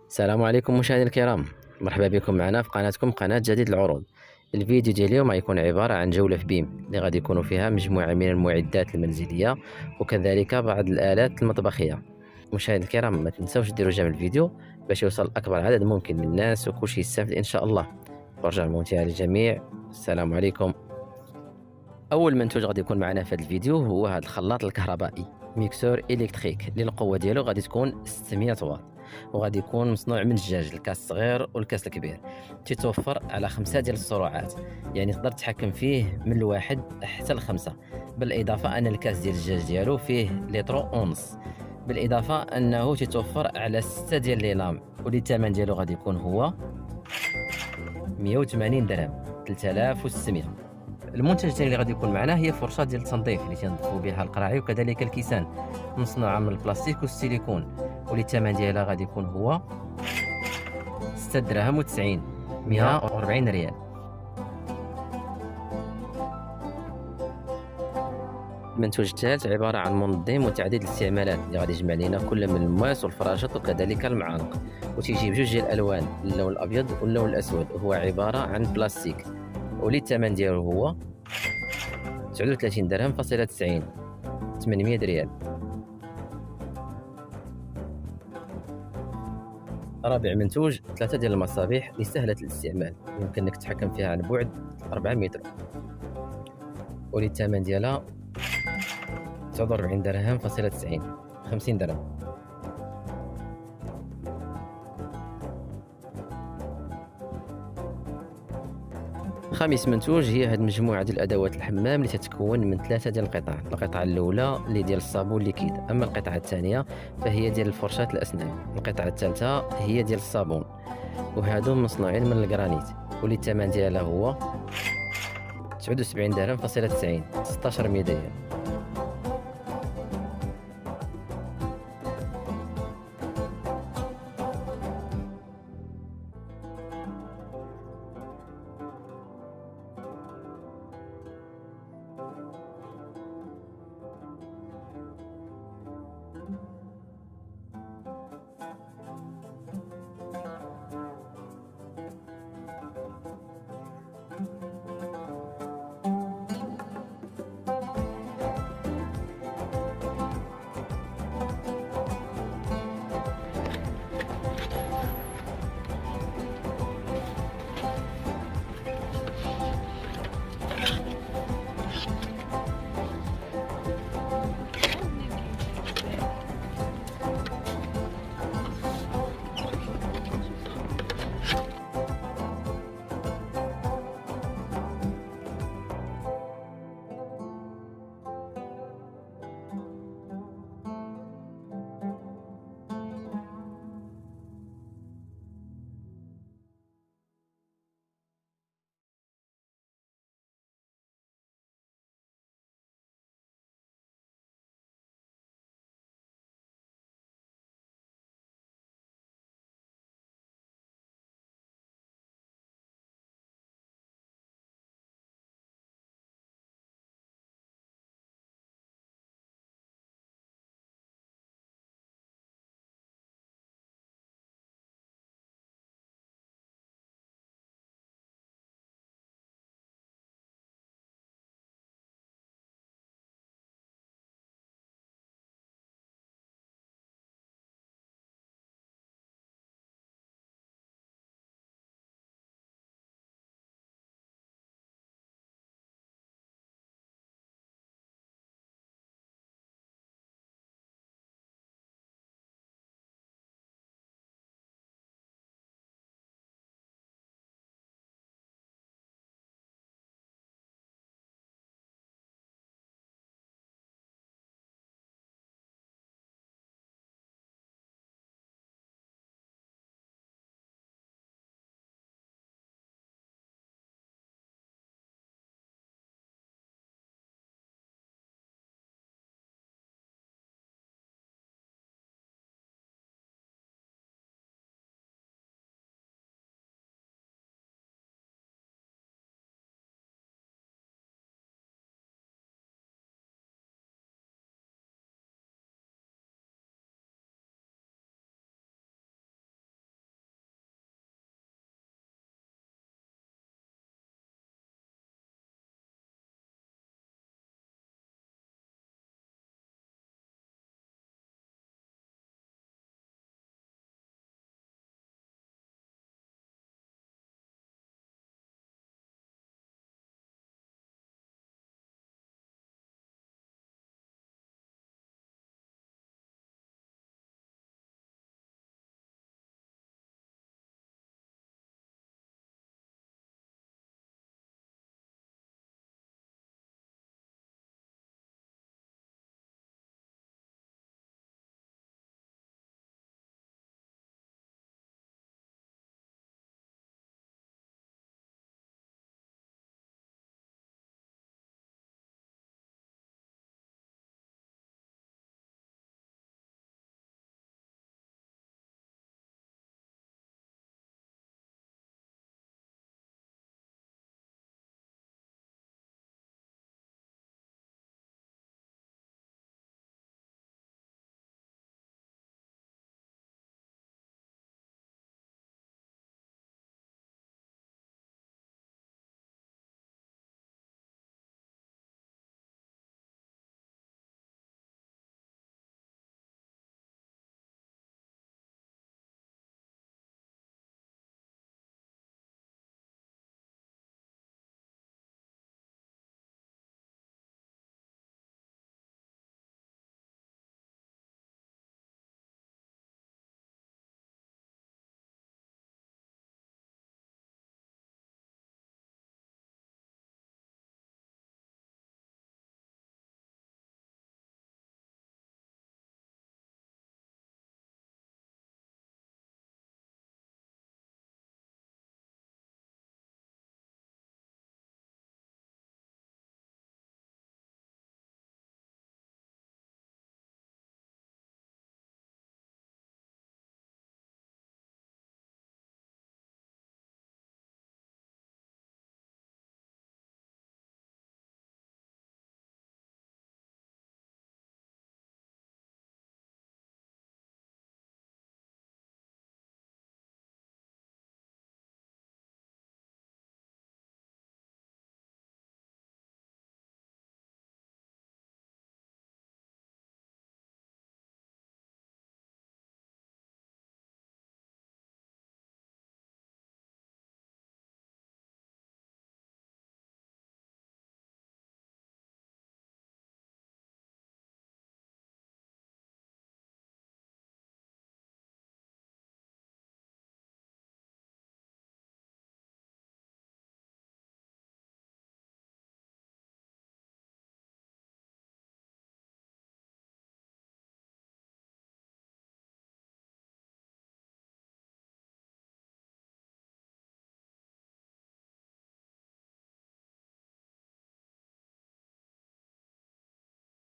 السلام عليكم مشاهدينا الكرام، مرحبا بكم معنا في قناتكم قناة جديد العروض. الفيديو ديال اليوم غيكون عبارة عن جولة في بيم اللي غادي يكونوا فيها مجموعة من المعدات المنزلية وكذلك بعض الآلات المطبخية. مشاهدينا الكرام ما تنسوش ديروا جيم الفيديو باش يوصل أكبر عدد ممكن من الناس وكلشي يستافد إن شاء الله. فرجة ممتعة للجميع. السلام عليكم. أول منتوج غادي يكون معنا في هذا الفيديو هو هذا الخلاط الكهربائي ميكسور إلكتريك اللي القوة ديالو غادي تكون 600 واط، وغادي يكون مصنوع من الدجاج، الكاس الصغير والكاس الكبير. تيتوفر على 5 ديال السرعات، يعني تقدر تتحكم فيه من الواحد حتى الخمسة. بالاضافه ان الكاس ديال الدجاج ديالو فيه لتر ونص، بالاضافه انه تيتوفر على 6 ديال لي لام، واللي الثمن ديالو غادي يكون هو 180 درهم 3600. المنتج الثاني اللي غادي يكون معنا هي فرشاه ديال التنظيف اللي تنظفوا بها القراعي وكذلك الكيسان، مصنوعه من البلاستيك والسيليكون، واللي الثمن ديالها غادي يكون هو 6 دراهم و90 140 ريال. المنتوج الثالث عباره عن منظم وتعديد الاستعمالات اللي غادي يجمع لنا كل من المواس والفراشات وكذلك المعالق، وتيجي بجوج ديال الالوان، اللون الابيض واللون الاسود، وهو عباره عن بلاستيك، واللي الثمن ديالو هو 39 درهم فاصلة 90 800 ريال. رابع منتوج 3 ديال المصابيح اللي سهلة الاستعمال، يمكنك تتحكم فيها عن بعد 4 متر، واللي الثمن ديالها 49 درهم فاصلة 90 50 درهم. خامس منتوج هي هذه المجموعه ديال ادوات الحمام اللي تتكون من 3 ديال القطع. القطعه الاولى اللي ديال الصابون ليكيد، اما القطعه الثانيه فهي ديال فرشاه الاسنان، القطعه الثالثه هي ديال الصابون، وهادو مصنوعين من الجرانيت، واللي الثمن ديالها هو 79 درهم فاصلة 90 16 ريال.